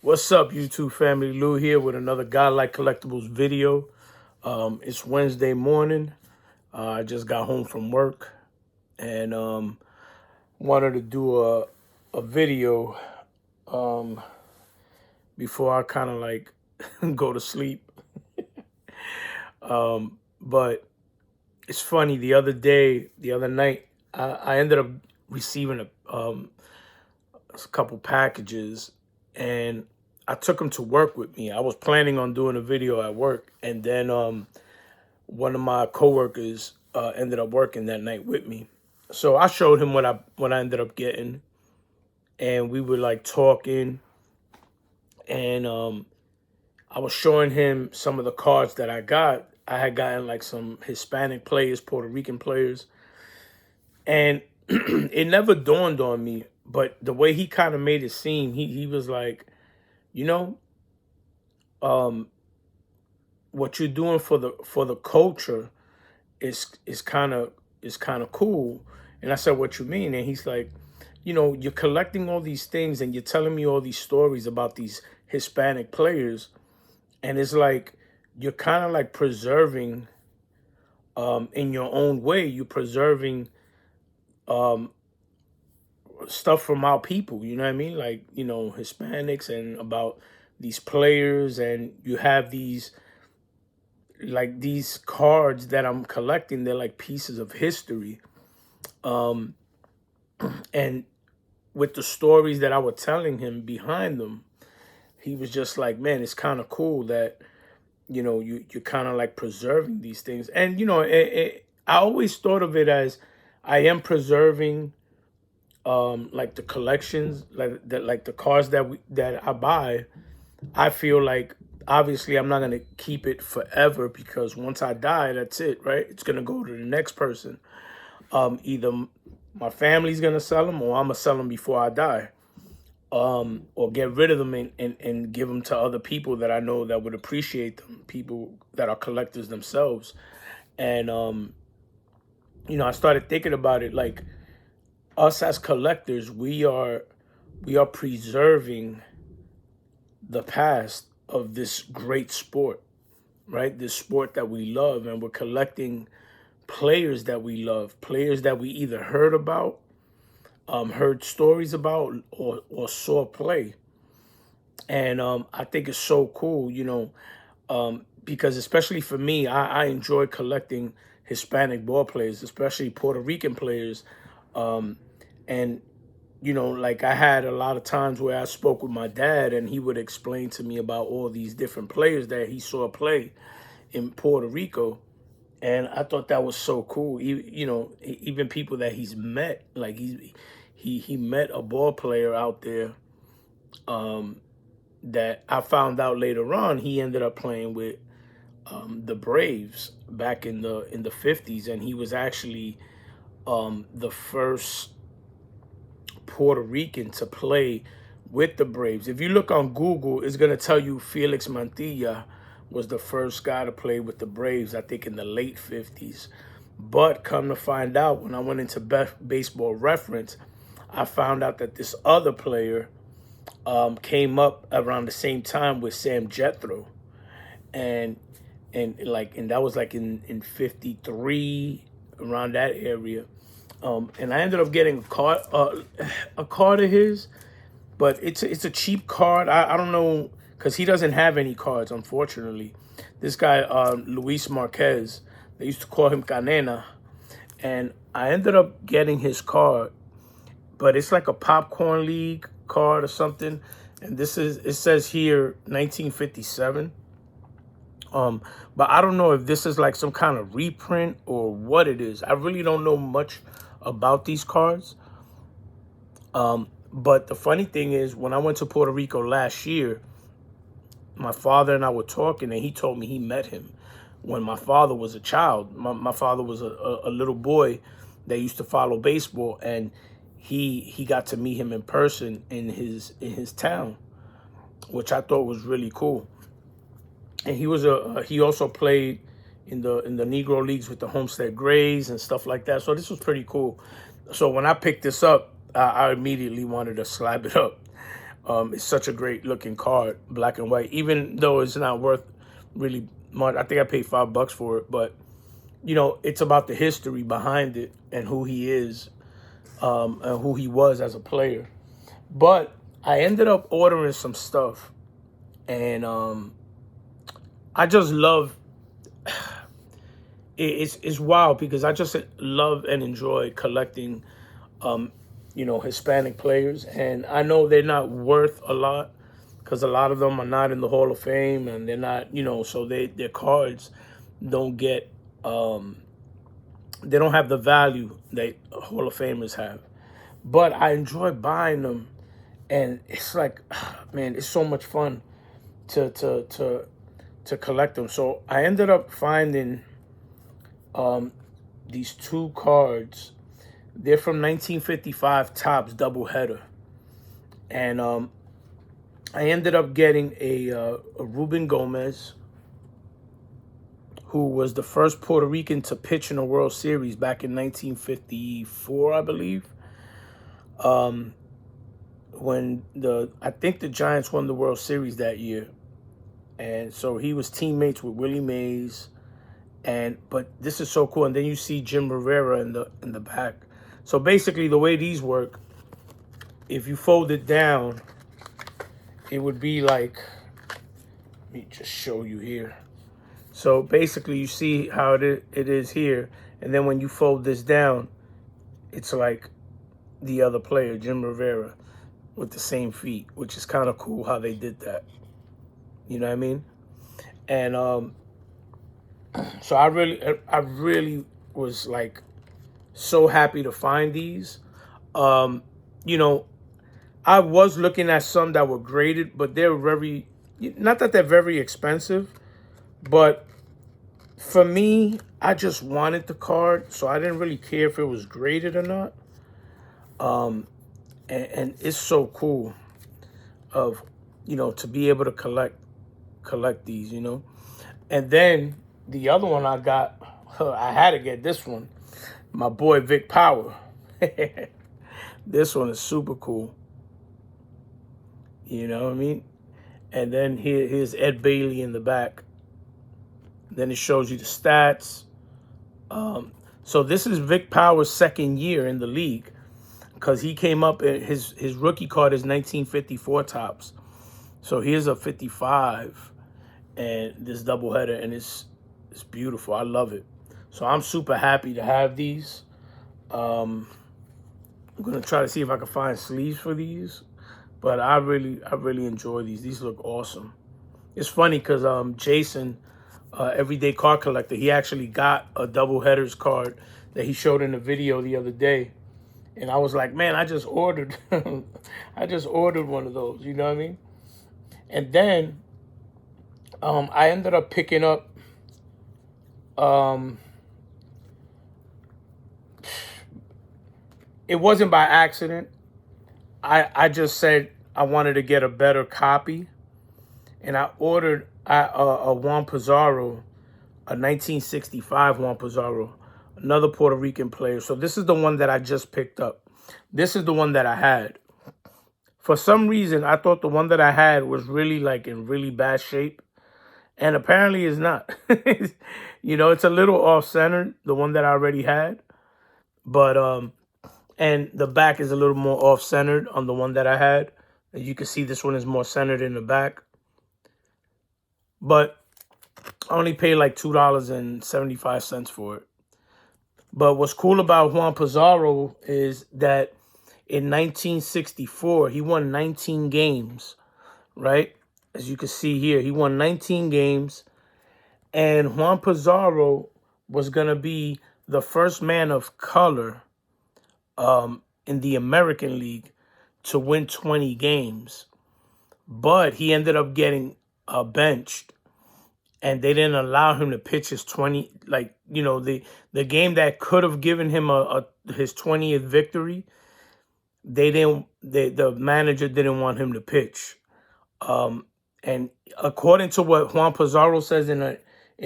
What's up, YouTube family? Lou here with another Godlike Collectibles video. It's Wednesday morning. I just got home from work and wanted to do a video before I kind of like go to sleep. But it's funny. The other night, I ended up receiving a couple packages, and I took them to work with me. I was planning on doing a video at work, and then one of my coworkers ended up working that night with me. So I showed him what I ended up getting, and we were like talking, and I was showing him some of the cards that I got. I had gotten like some Hispanic players, Puerto Rican players, and it never dawned on me. But the way he kind of made it seem, he was like, you know, um, what you're doing for the culture is kind of cool. And I said, what you mean? And he's like, you're collecting all these things and you're telling me all these stories about these Hispanic players, and it's like you're kind of like preserving, in your own way, you're preserving um stuff from our people, you know what I mean? Like, Hispanics, and about these players, and you have these cards that I'm collecting. They're like pieces of history. Um and with the stories that I was telling him behind them, he was just like, man, it's kind of cool that, you're kind of like preserving these things. And I always thought of it as I am preserving like the collections, like the cars that I buy. I feel like obviously I'm not gonna keep it forever, because once I die, that's it, right? It's gonna go to the next person. Either my family's gonna sell them, or I'm gonna sell them before I die, or get rid of them and give them to other people that I know that would appreciate them, people that are collectors themselves. And I started thinking about it like, us as collectors, we are preserving the past of this great sport, right? This sport that we love, and we're collecting players that we love, players that we either heard about, heard stories about, or saw play. And I think it's so cool, because especially for me, I enjoy collecting Hispanic ball players, especially Puerto Rican players. And like, I had a lot of times where I spoke with my dad, and he would explain to me about all these different players that he saw play in Puerto Rico. And I thought that was so cool. Even people that he's met, like he met a ball player out there, that I found out later on he ended up playing with the Braves back in the 50s, and he was actually the first Puerto Rican to play with the Braves. If you look on Google, it's going to tell you Felix Mantilla was the first guy to play with the Braves, I think in the late 50s. But come to find out, when I went into baseball reference, I found out that this other player came up around the same time with Sam Jethro. And and that was like in 53, around that area. And I ended up getting a card of his, but it's a cheap card. I don't know, because he doesn't have any cards, unfortunately. This guy, Luis Marquez, they used to call him Canena, and I ended up getting his card, but it's like a Popcorn League card or something. And it says here 1957. But I don't know if this is like some kind of reprint or what it is. I really don't know much about these cards. But the funny thing is, when I went to Puerto Rico last year, my father and I were talking, and he told me he met him when my father was a child. My father was a little boy that used to follow baseball, and he got to meet him in person in his town, which I thought was really cool. And he also played in the Negro leagues with the Homestead Grays and stuff like that. So this was pretty cool. So when I picked this up, I immediately wanted to slab it up. It's such a great looking card, black and white, even though it's not worth really much. I think I paid $5 for it, but you know, it's about the history behind it and who he is, and who he was as a player. But I ended up ordering some stuff, and I just love it's wild because I just love and enjoy collecting, you know, Hispanic players, and I know they're not worth a lot because a lot of them are not in the Hall of Fame, and they're not, you know, so their cards don't get, they don't have the value that Hall of Famers have. But I enjoy buying them, and it's like, man, it's so much fun to to to to collect them. So I ended up finding these two cards. They're from 1955 Topps doubleheader, and I ended up getting a Ruben Gomez, who was the first Puerto Rican to pitch in a World Series back in 1954, I believe. When I think the Giants won the World Series that year, and so he was teammates with Willie Mays. But this is so cool. And then you see Jim Rivera in the back. So basically, the way these work, if you fold it down, it would be like, let me just show you here. So basically, you see how it is here, and then when you fold this down, it's like the other player, Jim Rivera, with the same feet, which is kind of cool how they did that. You know what I mean? And so I really was like so happy to find these. You know, I was looking at some that were graded, but they're very, not that they're very expensive, but for me, I just wanted the card, so I didn't really care if it was graded or not. And it's so cool of, you know, to be able to collect these, you know. And then the other one I got, I had to get this one. My boy Vic Power. This one is super cool. You know what I mean? And then here's Ed Bailey in the back. Then it shows you the stats. So this is Vic Power's second year in the league, because he came up, his rookie card is 1954 Topps. So here's a 55 and this doubleheader, and it's beautiful. I love it. So I'm super happy to have these. I'm gonna try to see if I can find sleeves for these, but I really enjoy these. These look awesome. It's funny because Jason, Everyday Card Collector, he actually got a doubleheaders card that he showed in the video the other day, and I was like, man, I just ordered, I just ordered one of those. You know what I mean? And then I ended up picking up. It wasn't by accident. I just said I wanted to get a better copy, and I ordered a Juan Pizarro, a 1965 Juan Pizarro, another Puerto Rican player. So this is the one that I just picked up. This is the one that I had. For some reason, I thought the one that I had was really like in really bad shape, and apparently it's not. You know, it's a little off-centered, the one that I already had, but and the back is a little more off-centered on the one that I had. As you can see, this one is more centered in the back. But I only paid like $2.75 for it. But what's cool about Juan Pizarro is that in 1964, he won 19 games, right? As you can see here, he won 19 games. And Juan Pizarro was going to be the first man of color in the American League to win 20 games. But he ended up getting benched, and they didn't allow him to pitch his 20, like, you know, the game that could have given him his 20th victory. The manager didn't want him to pitch. And according to what Juan Pizarro says in an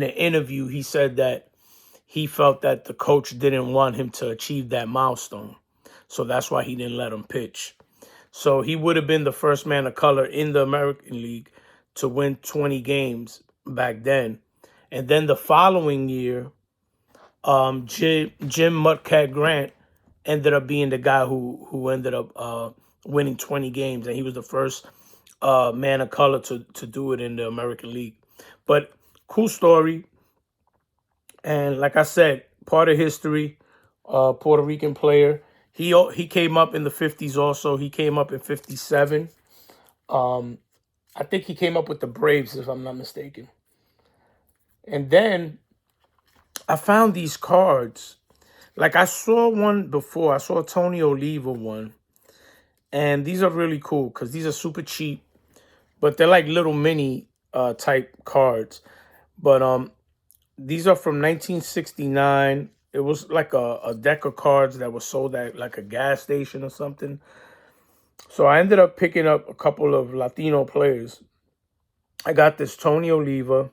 interview, he said that he felt that the coach didn't want him to achieve that milestone. So that's why he didn't let him pitch. So he would have been the first man of color in the American League to win 20 games back then. And then the following year, Jim Mudcat Grant ended up being the guy who ended up winning 20 games, and he was the first man of color to do it in the American League. But cool story, and like I said, part of history. Puerto Rican player. He came up in the 50s also. He came up in 57. I think he came up with the Braves, if I'm not mistaken. And then I found these cards. Like I saw one before. I saw a Tony Oliva one. And these are really cool because these are super cheap. But they're like little mini type cards. But these are from 1969. It was like a deck of cards that was sold at like a gas station or something. So I ended up picking up a couple of Latino players. I got this Tony Oliva.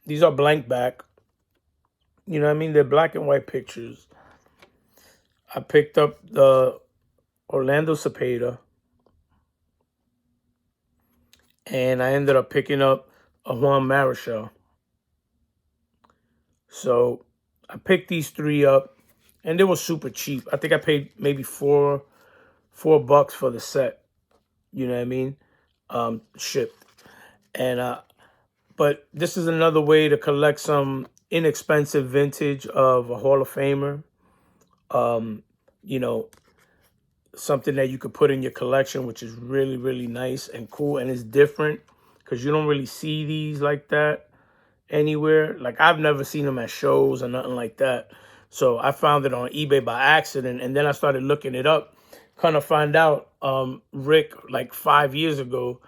These are blank back. You know what I mean? They're black and white pictures. I picked up the Orlando Cepeda. And I ended up picking up a Juan Marichal. So I picked these three up. And they were super cheap. I think I paid maybe $4 for the set. You know what I mean? Shipped. And but this is another way to collect some inexpensive vintage of a Hall of Famer. You know, something that you could put in your collection, which is really, really nice and cool, and it's different because you don't really see these like that anywhere. Like I've never seen them at shows or nothing like that. So I found it on eBay by accident, and then I started looking it up. Kind of find out Rick, like 5 years ago,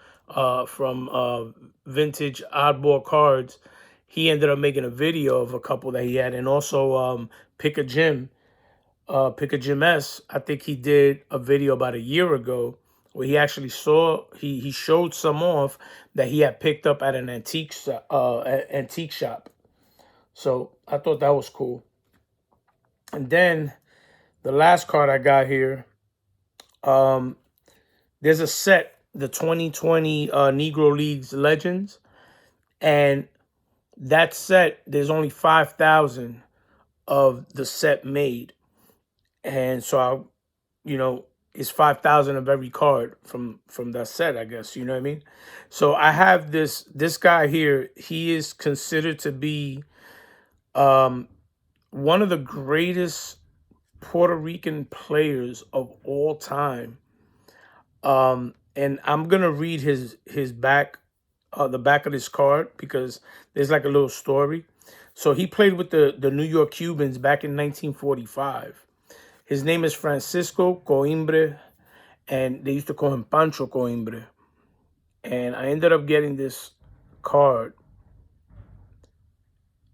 from Vintage Oddball Cards, he ended up making a video of a couple that he had, and also Pick a Gym S. I think he did a video about a year ago where he actually he showed some off that he had picked up at an antique shop. So I thought that was cool. And then the last card I got here, there's a set, the 2020 Negro Leagues Legends, and that set, there's only 5,000 of the set made. And so it's 5,000 of every card from that set, I guess. You know what I mean? So I have this guy here. He is considered to be one of the greatest Puerto Rican players of all time. And I'm gonna read his back, the back of this card, because there's like a little story. So he played with the New York Cubans back in 1945. His name is Francisco Coimbre, and they used to call him Pancho Coimbre. And I ended up getting this card,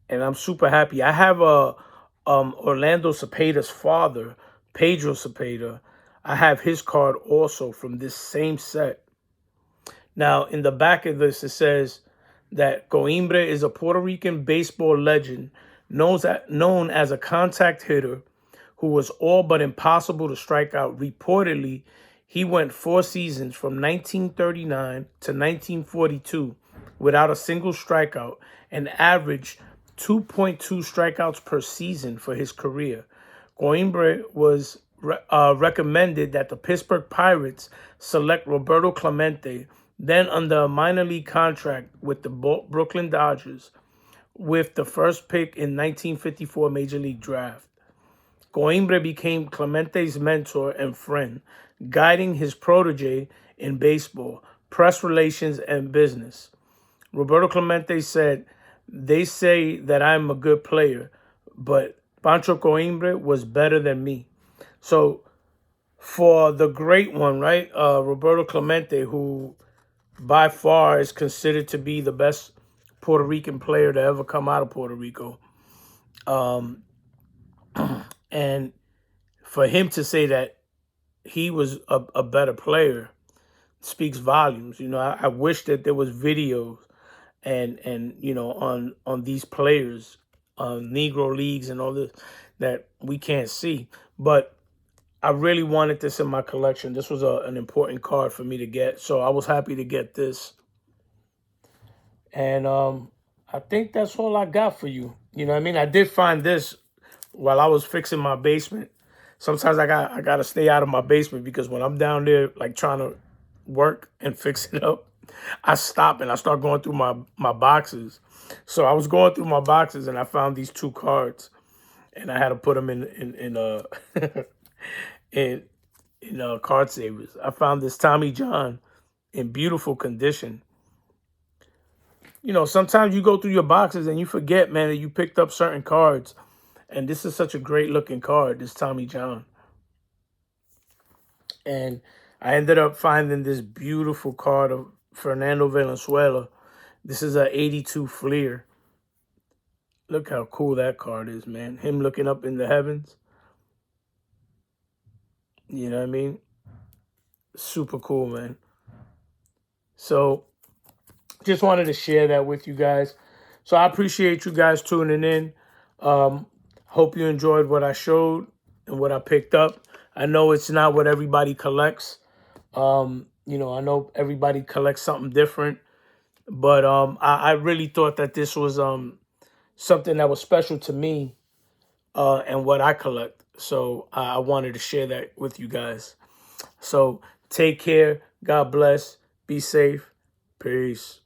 and I'm super happy. I have Orlando Cepeda's father, Pedro Cepeda. I have his card also from this same set. Now, in the back of this, it says that Coimbre is a Puerto Rican baseball legend known as a contact hitter who was all but impossible to strike out. Reportedly, he went 4 seasons from 1939 to 1942 without a single strikeout and averaged 2.2 strikeouts per season for his career. Coimbre was recommended that the Pittsburgh Pirates select Roberto Clemente, then under a minor league contract with the Brooklyn Dodgers, with the first pick in 1954 Major League Draft. Coimbre became Clemente's mentor and friend, guiding his protege in baseball, press relations, and business. Roberto Clemente said, "They say that I'm a good player, but Pancho Coimbre was better than me." So for the great one, right, Roberto Clemente, who by far is considered to be the best Puerto Rican player to ever come out of Puerto Rico, and for him to say that he was a better player speaks volumes. I wish that there was videos and on these players, Negro leagues and all this that we can't see. But I really wanted this in my collection. This was an important card for me to get, so I was happy to get this. And I think that's all I got for you. You know what I mean? I did find this while I was fixing my basement. Sometimes I gotta stay out of my basement because when I'm down there like trying to work and fix it up, I stop and I start going through my boxes. So I was going through my boxes and I found these two cards, and I had to put them in card savers. I found this Tommy John in beautiful condition. You know, sometimes you go through your boxes and you forget, man, that you picked up certain cards. And this is such a great looking card, this Tommy John. And I ended up finding this beautiful card of Fernando Valenzuela. This is a 82 Fleer. Look how cool that card is, man. Him looking up in the heavens. You know what I mean? Super cool, man. So just wanted to share that with you guys. So I appreciate you guys tuning in. Hope you enjoyed what I showed and what I picked up. I know it's not what everybody collects. You know, I know everybody collects something different. But I really thought that this was something that was special to me and what I collect. So I wanted to share that with you guys. So take care. God bless. Be safe. Peace.